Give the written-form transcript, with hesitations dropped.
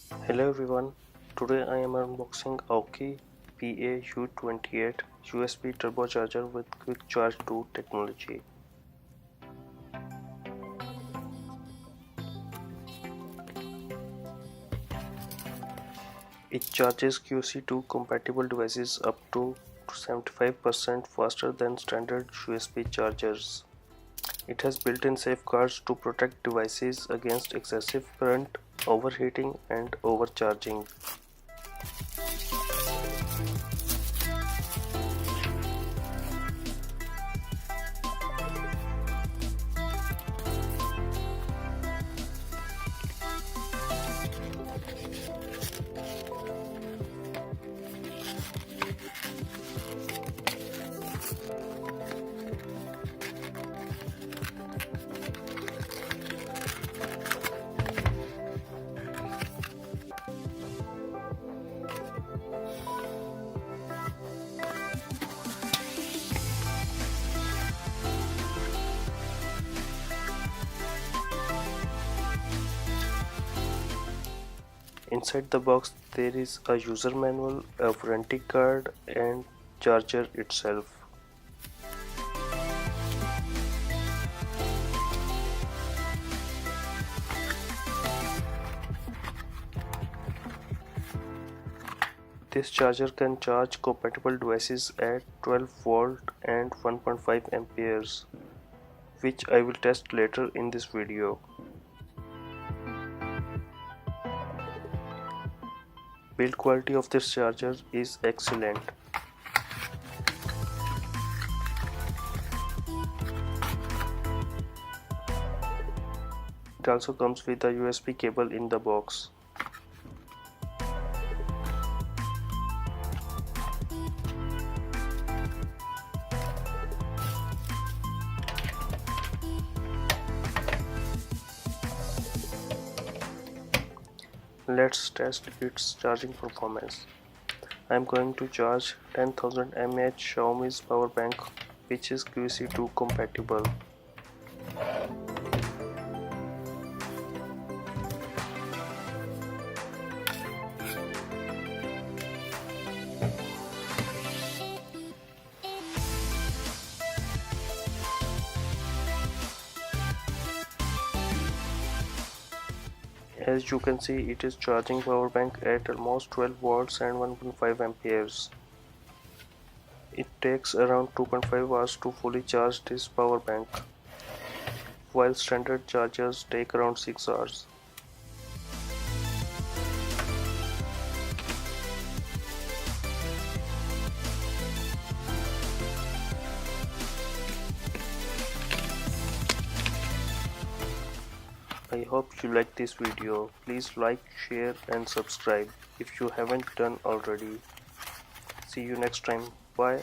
Hello everyone, today I am unboxing Aukey PA-U28 USB turbocharger with quick charge 2 technology. It charges QC2 compatible devices up to 75% faster than standard USB chargers. It has built-in safeguards to protect devices against excessive current, overheating and overcharging. Inside the box there is a user manual, a warranty card and charger itself. This charger can charge compatible devices at 12 volt and 1.5 amperes, which I will test later in this video. Build quality of this charger is excellent. It also comes with a USB cable in the box. Let's test its charging performance. I am going to charge 10,000 mAh Xiaomi's power bank, which is QC2 compatible. As you can see, it is charging power bank at almost 12 volts and 1.5 amperes. It takes around 2.5 hours to fully charge this power bank, while standard chargers take around 6 hours. I hope you like this video. Please like, share and subscribe if you haven't done already. See you next time. Bye.